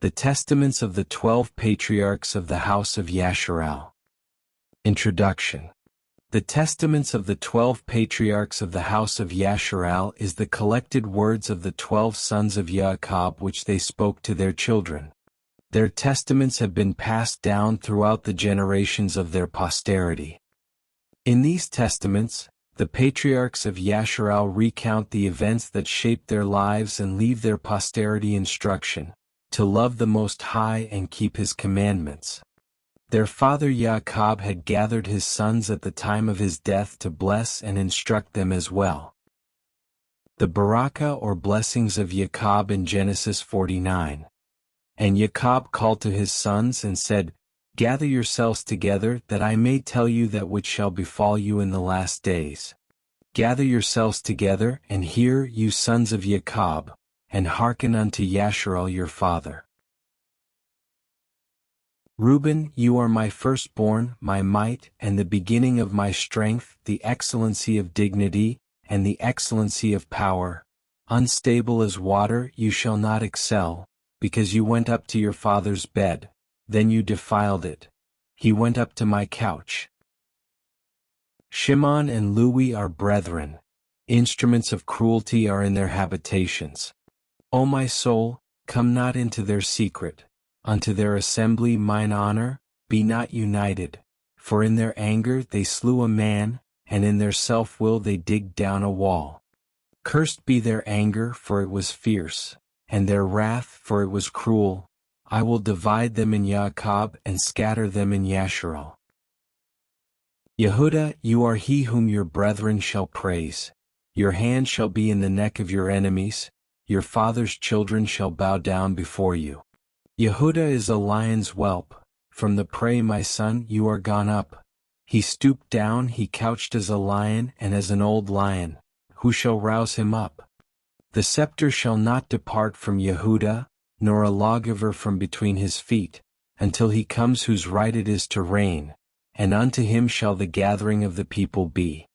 The Testaments of the 12 Patriarchs of the House of Yasharal. Introduction. The Testaments of the 12 Patriarchs of the House of Yasharal is the collected words of the 12 sons of Yaakov which they spoke to their children. Their testaments have been passed down throughout the generations of their posterity. In these testaments, the Patriarchs of Yasharal recount the events that shaped their lives and leave their posterity instruction, to love the Most High and keep His commandments. Their father Yaakov had gathered his sons at the time of his death to bless and instruct them as well. The Barakah or blessings of Yaakov in Genesis 49. And Yaakov called to his sons and said, Gather yourselves together, that I may tell you that which shall befall you in the last days. Gather yourselves together, and hear, you sons of Yaakov, and hearken unto Yasharal your father. Reuben, you are my firstborn, my might, and the beginning of my strength, the excellency of dignity, and the excellency of power. Unstable as water, you shall not excel, because you went up to your father's bed, then you defiled it. He went up to my couch. Shimon and Lewi are brethren. Instruments of cruelty are in their habitations. O my soul, come not into their secret. Unto their assembly mine honor, be not united. For in their anger they slew a man, and in their self-will they digged down a wall. Cursed be their anger, for it was fierce, and their wrath, for it was cruel. I will divide them in Yaakov and scatter them in Yasharal. Yehuda, you are he whom your brethren shall praise. Your hand shall be in the neck of your enemies. Your father's children shall bow down before you. Yehuda is a lion's whelp. From the prey, my son, you are gone up. He stooped down, he couched as a lion and as an old lion. Who shall rouse him up? The scepter shall not depart from Yehuda, nor a lawgiver from between his feet, until he comes whose right it is to reign, and unto him shall the gathering of the people be.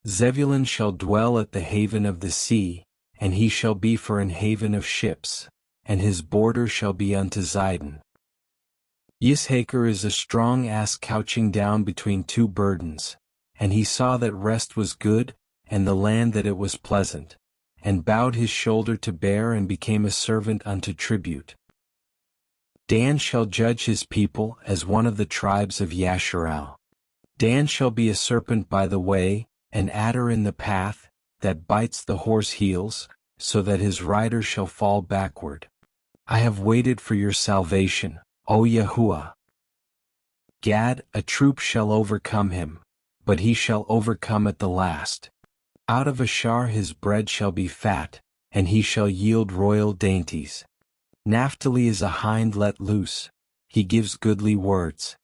Zebulun shall dwell at the haven of the sea, and he shall be for an haven of ships, and his border shall be unto Zidon. Yisachar is a strong ass couching down between two burdens, and he saw that rest was good, and the land that it was pleasant, and bowed his shoulder to bear and became a servant unto tribute. Dan shall judge his people as one of the tribes of Yasharal. Dan shall be a serpent by the way, an adder in the path, that bites the horse heels, so that his rider shall fall backward. I have waited for your salvation, O Yahuwah. Gad, a troop shall overcome him, but he shall overcome at the last. Out of Ashar his bread shall be fat, and he shall yield royal dainties. Naphtali is a hind let loose, he gives goodly words.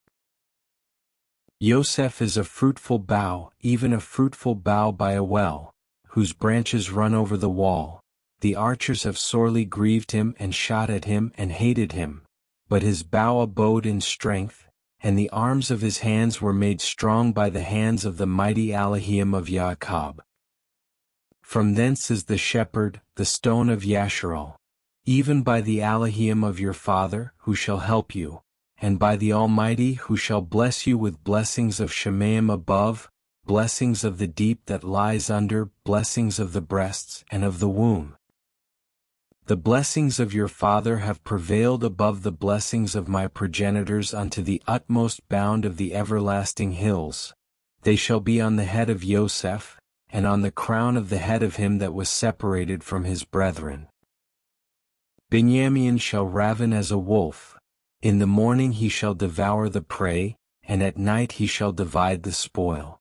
Yosef is a fruitful bough, even a fruitful bough by a well, whose branches run over the wall. The archers have sorely grieved him and shot at him and hated him, but his bow abode in strength, and the arms of his hands were made strong by the hands of the mighty Elohim of Yaakov. From thence is the shepherd, the stone of Yasharal, even by the Elohim of your father, who shall help you, and by the Almighty who shall bless you with blessings of Shemaim above, blessings of the deep that lies under, blessings of the breasts and of the womb. The blessings of your father have prevailed above the blessings of my progenitors unto the utmost bound of the everlasting hills. They shall be on the head of Yosef, and on the crown of the head of him that was separated from his brethren. Binyamin shall raven as a wolf. In the morning he shall devour the prey, and at night he shall divide the spoil.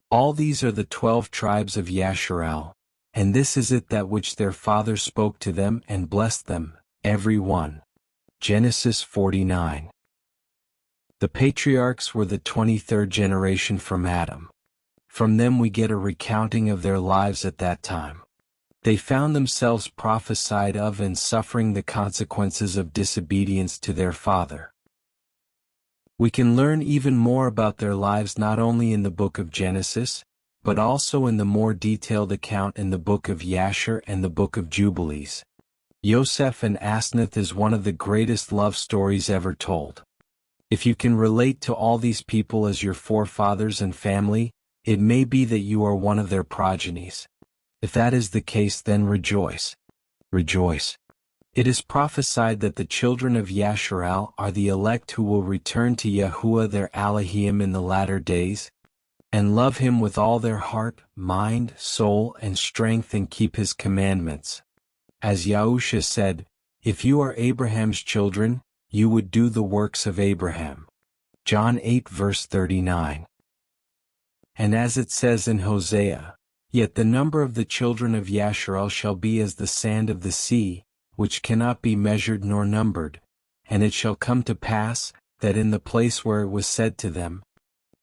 All these are the 12 tribes of Yasharal, and this is it that which their father spoke to them and blessed them, every one. Genesis 49. The patriarchs were the 23rd generation from Adam. From them we get a recounting of their lives at that time. They found themselves prophesied of and suffering the consequences of disobedience to their father. We can learn even more about their lives not only in the book of Genesis, but also in the more detailed account in the book of Yasher and the book of Jubilees. Yosef and Asnath is one of the greatest love stories ever told. If you can relate to all these people as your forefathers and family, it may be that you are one of their progenies. If that is the case, then rejoice. Rejoice. It is prophesied that the children of Yasharal are the elect who will return to Yahuwah their Elohim in the latter days, and love him with all their heart, mind, soul, and strength, and keep his commandments. As Yahusha said, if you are Abraham's children, you would do the works of Abraham. John 8 verse 39. And as it says in Hosea, yet the number of the children of Yasharal shall be as the sand of the sea, which cannot be measured nor numbered. And it shall come to pass, that in the place where it was said to them,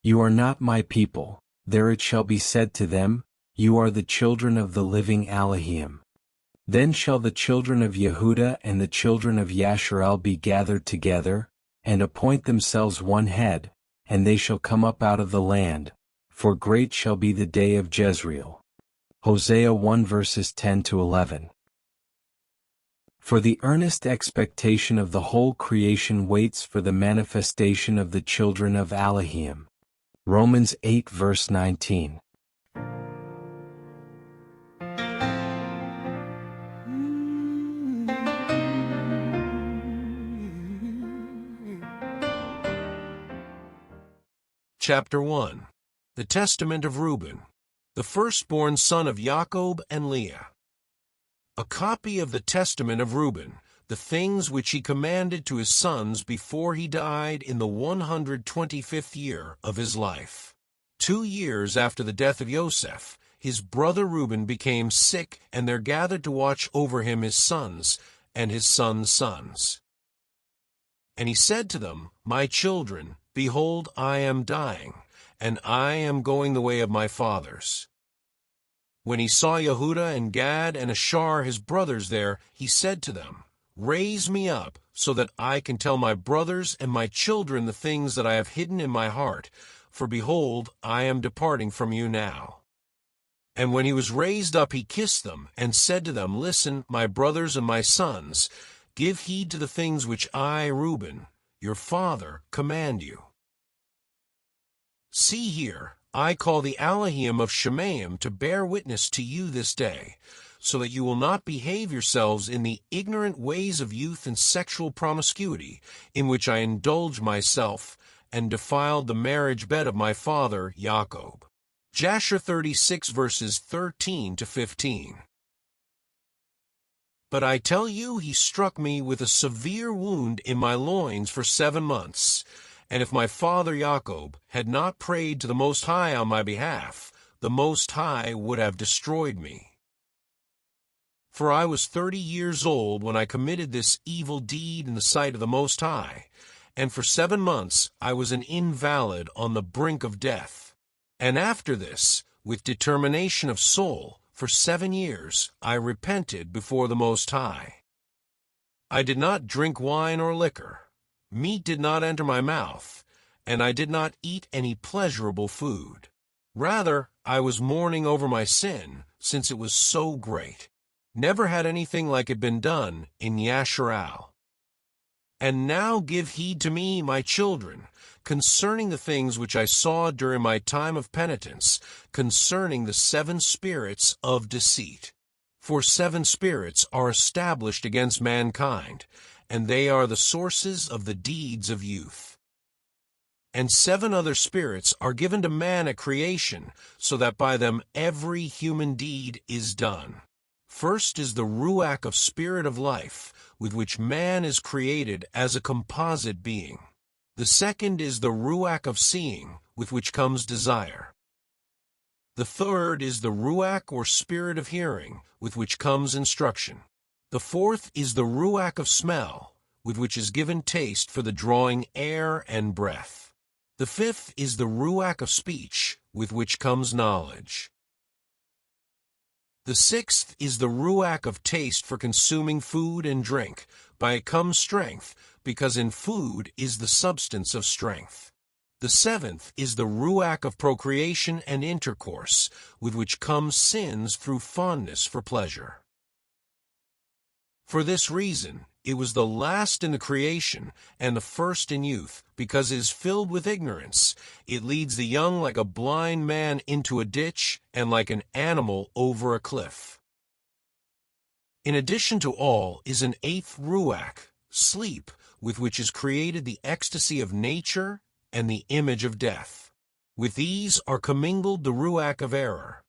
you are not my people, there it shall be said to them, you are the children of the living Elohim. Then shall the children of Yehuda and the children of Yasharal be gathered together, and appoint themselves one head, and they shall come up out of the land, for great shall be the day of Jezreel. Hosea 1 verses 10 to 11. For the earnest expectation of the whole creation waits for the manifestation of the children of Elohim. Romans 8 verse 19. Chapter 1. The Testament of Reuben, the firstborn son of Jacob and Leah. A copy of the Testament of Reuben, the things which he commanded to his sons before he died in the 125th year of his life. 2 years after the death of Joseph, his brother Reuben became sick, and there gathered to watch over him his sons and his sons' sons. And he said to them, my children, behold, I am dying, and I am going the way of my fathers. When he saw Yehuda and Gad and Ashar his brothers there, he said to them, raise me up, so that I can tell my brothers and my children the things that I have hidden in my heart, for behold, I am departing from you now. And when he was raised up, he kissed them, and said to them, listen, my brothers and my sons, give heed to the things which I, Reuben, your father, command you. See here, I call the Elohim of Shemaim to bear witness to you this day, so that you will not behave yourselves in the ignorant ways of youth and sexual promiscuity, in which I indulged myself, and defiled the marriage bed of my father, Jacob. Jasher 36 verses 13 to 15. But I tell you, he struck me with a severe wound in my loins for 7 months. And if my father Jacob had not prayed to the Most High on my behalf, the Most High would have destroyed me. For I was 30 years old when I committed this evil deed in the sight of the Most High, and for 7 months I was an invalid on the brink of death. And after this, with determination of soul, for 7 years I repented before the Most High. I did not drink wine or liquor. Meat did not enter my mouth, and I did not eat any pleasurable food. Rather, I was mourning over my sin, since it was so great. Never had anything like it been done in Yasharal. And now give heed to me, my children, concerning the things which I saw during my time of penitence, concerning the 7 spirits of deceit. For 7 spirits are established against mankind, and they are the sources of the deeds of youth. And 7 other spirits are given to man at creation, so that by them every human deed is done. First is the Ruach of spirit of life, with which man is created as a composite being. The second is the Ruach of seeing, with which comes desire. The third is the Ruach or spirit of hearing, with which comes instruction. The fourth is the Ruach of smell, with which is given taste for the drawing air and breath. The fifth is the Ruach of speech, with which comes knowledge. The sixth is the Ruach of taste for consuming food and drink. By it comes strength, because in food is the substance of strength. The seventh is the Ruach of procreation and intercourse, with which comes sins through fondness for pleasure. For this reason, it was the last in the creation and the first in youth, because it is filled with ignorance. It leads the young like a blind man into a ditch, and like an animal over a cliff. In addition to all is an eighth ruach, sleep, with which is created the ecstasy of nature and the image of death. With these are commingled the ruach of error.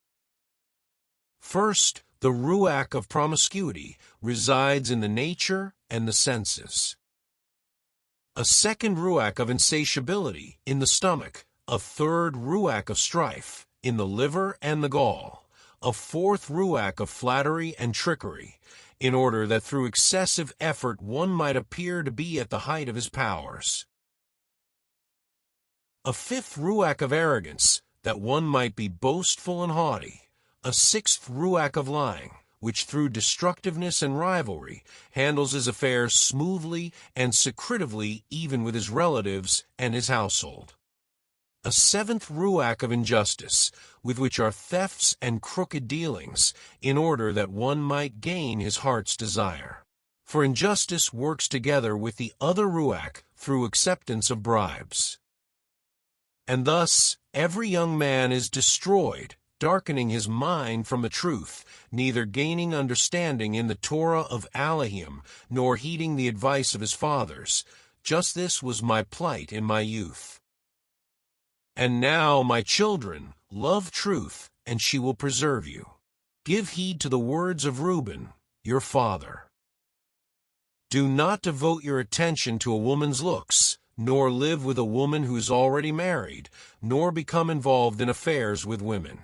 First, the ruach of promiscuity resides in the nature and the senses. A second ruach of insatiability in the stomach, a third ruach of strife in the liver and the gall, a fourth ruach of flattery and trickery, in order that through excessive effort one might appear to be at the height of his powers. A fifth ruach of arrogance, that one might be boastful and haughty, a sixth ruach of lying, which through destructiveness and rivalry handles his affairs smoothly and secretively even with his relatives and his household. A seventh ruach of injustice, with which are thefts and crooked dealings, in order that one might gain his heart's desire. For injustice works together with the other ruach through acceptance of bribes. And thus every young man is destroyed, darkening his mind from the truth, neither gaining understanding in the Torah of Elohim, nor heeding the advice of his fathers. Just this was my plight in my youth. And now, my children, love truth, and she will preserve you. Give heed to the words of Reuben, your father. Do not devote your attention to a woman's looks, nor live with a woman who is already married, nor become involved in affairs with women.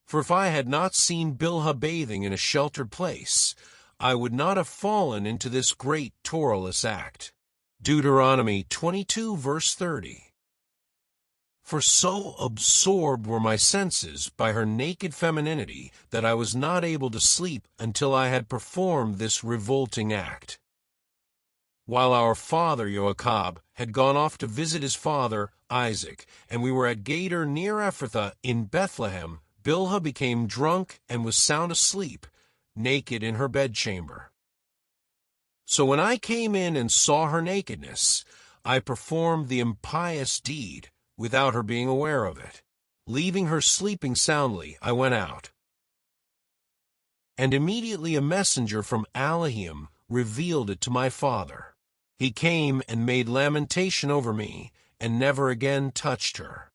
For if I had not seen Bilhah bathing in a sheltered place, I would not have fallen into this great Torahless act. Deuteronomy 22, verse 30. For so absorbed were my senses by her naked femininity that I was not able to sleep until I had performed this revolting act. While our father Joachab had gone off to visit his father Isaac, and we were at Gader near Ephrathah in Bethlehem, Bilhah became drunk and was sound asleep, naked in her bedchamber. So when I came in and saw her nakedness, I performed the impious deed without her being aware of it. Leaving her sleeping soundly, I went out. And immediately a messenger from Elohim revealed it to my father. He came and made lamentation over me, and never again touched her.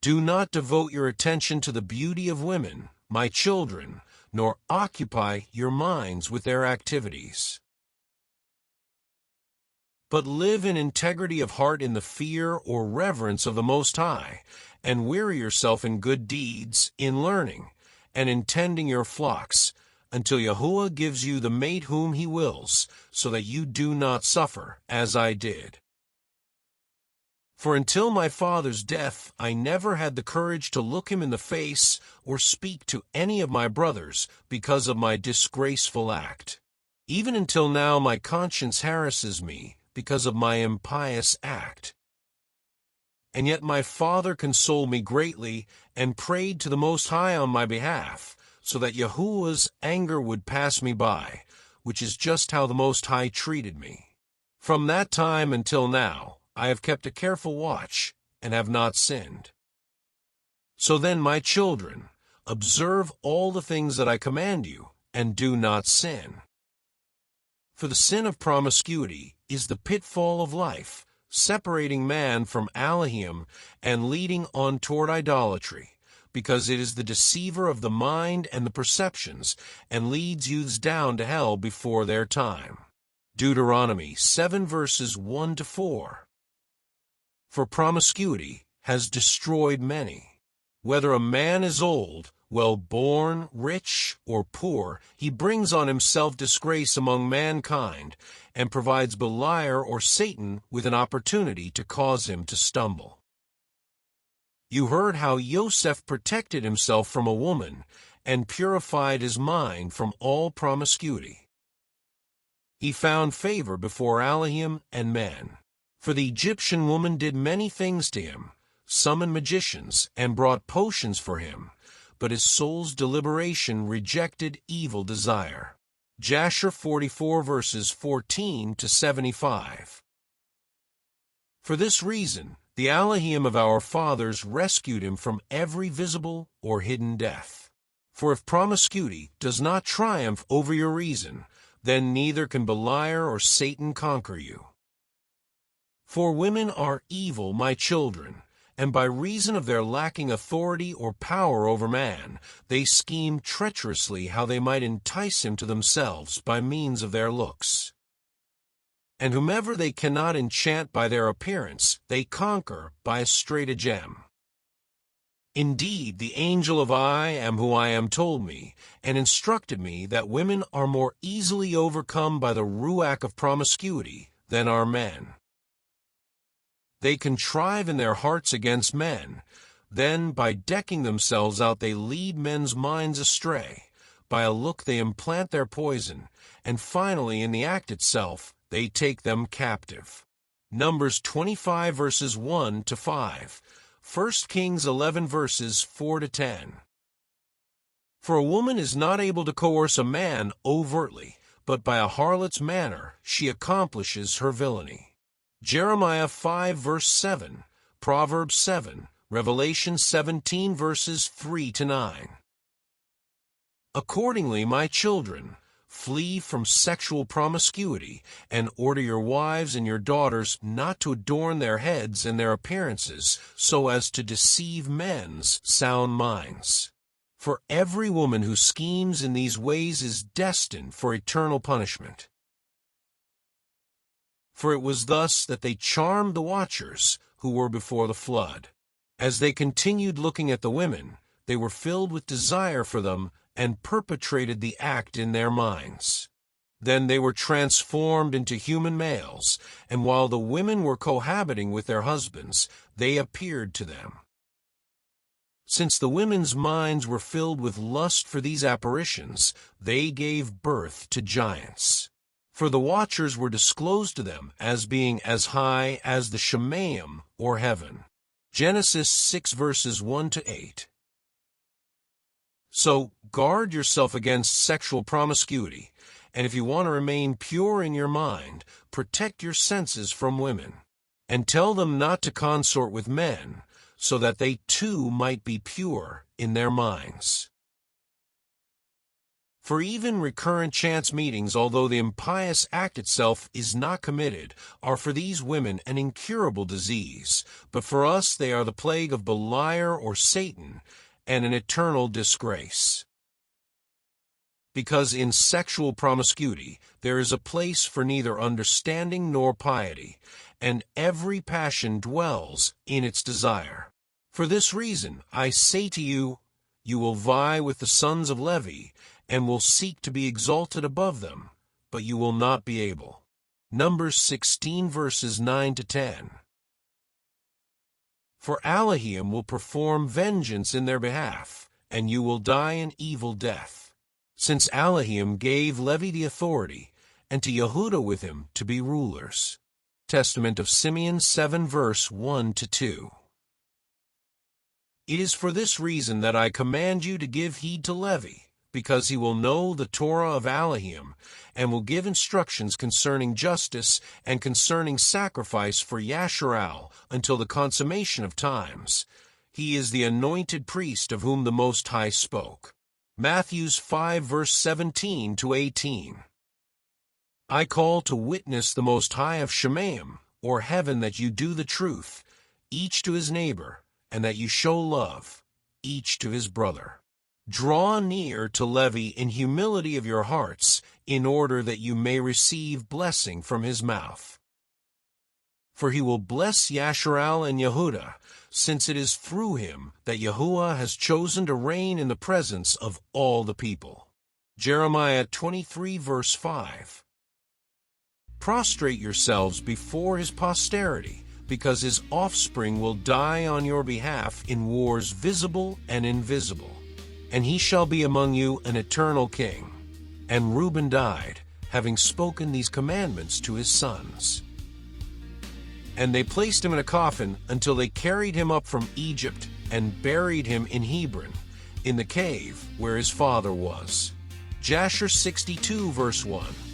Do not devote your attention to the beauty of women, my children, nor occupy your minds with their activities. But live in integrity of heart in the fear or reverence of the Most High, and weary yourself in good deeds, in learning, and in tending your flocks, until Yahuwah gives you the mate whom he wills, so that you do not suffer, as I did. For until my father's death, I never had the courage to look him in the face or speak to any of my brothers because of my disgraceful act. Even until now my conscience harasses me because of my impious act. And yet my father consoled me greatly and prayed to the Most High on my behalf, so that Yahuwah's anger would pass me by, which is just how the Most High treated me. From that time until now, I have kept a careful watch, and have not sinned. So then, my children, observe all the things that I command you, and do not sin. For the sin of promiscuity is the pitfall of life, separating man from Elohim and leading on toward idolatry, because it is the deceiver of the mind and the perceptions, and leads youths down to hell before their time. Deuteronomy 7 verses 1 to 4. For promiscuity has destroyed many. Whether a man is old, well-born, rich, or poor, he brings on himself disgrace among mankind, and provides Beliar or Satan with an opportunity to cause him to stumble. You heard how Yosef protected himself from a woman, and purified his mind from all promiscuity. He found favor before Elohim and men. For the Egyptian woman did many things to him, summoned magicians, and brought potions for him, but his soul's deliberation rejected evil desire. Jasher 44 verses 14 to 75. For this reason, the Elohim of our fathers rescued him from every visible or hidden death. For if promiscuity does not triumph over your reason, then neither can Beliar or Satan conquer you. For women are evil, my children, and by reason of their lacking authority or power over man, they scheme treacherously how they might entice him to themselves by means of their looks. And whomever they cannot enchant by their appearance, they conquer by a stratagem. Indeed, the angel of I am who I am told me, and instructed me that women are more easily overcome by the ruach of promiscuity than are men. They contrive in their hearts against men, then by decking themselves out they lead men's minds astray, by a look they implant their poison, and finally in the act itself they take them captive. Numbers 25 verses 1 to 5, 1 Kings 11 verses 4 to 10. For a woman is not able to coerce a man overtly, but by a harlot's manner she accomplishes her villainy. Jeremiah 5 verse 7, Proverbs 7, Revelation 17 verses 3 to 9. Accordingly, my children, flee from sexual promiscuity, and order your wives and your daughters not to adorn their heads and their appearances so as to deceive men's sound minds. For every woman who schemes in these ways is destined for eternal punishment. For it was thus that they charmed the watchers who were before the flood. As they continued looking at the women, they were filled with desire for them and perpetrated the act in their minds. Then they were transformed into human males, and while the women were cohabiting with their husbands, they appeared to them. Since the women's minds were filled with lust for these apparitions, they gave birth to giants. For the watchers were disclosed to them as being as high as the Shemaim, or heaven. Genesis 6 verses 1 to 8. So, guard yourself against sexual promiscuity, and if you want to remain pure in your mind, protect your senses from women, and tell them not to consort with men, so that they too might be pure in their minds. For even recurrent chance meetings, although the impious act itself is not committed, are for these women an incurable disease, but for us they are the plague of Beliar or Satan, and an eternal disgrace. Because in sexual promiscuity there is a place for neither understanding nor piety, and every passion dwells in its desire. For this reason, I say to you, you will vie with the sons of Levi, and will seek to be exalted above them, but you will not be able. Numbers 16 verses 9 to 10. For Elohim will perform vengeance in their behalf, and you will die an evil death, since Elohim gave Levi the authority, and to Yehuda with him to be rulers. Testament of Simeon 7 verse 1 to 2. It is for this reason that I command you to give heed to Levi, because he will know the Torah of Elohim, and will give instructions concerning justice and concerning sacrifice for Yasharal until the consummation of times. He is the anointed priest of whom the Most High spoke. Matthew 5 verse 17 to 18. I call to witness the Most High of Shemaim, or heaven, that you do the truth, each to his neighbor, and that you show love, each to his brother. Draw near to Levi in humility of your hearts, in order that you may receive blessing from his mouth. For he will bless Yasharal and Yehuda, since it is through him that Yahuwah has chosen to reign in the presence of all the people. Jeremiah 23 verse 5. Prostrate yourselves before his posterity, because his offspring will die on your behalf in wars visible and invisible. And he shall be among you an eternal king. And Reuben died, having spoken these commandments to his sons. And they placed him in a coffin until they carried him up from Egypt and buried him in Hebron, in the cave where his father was. Jasher 62 verse 1.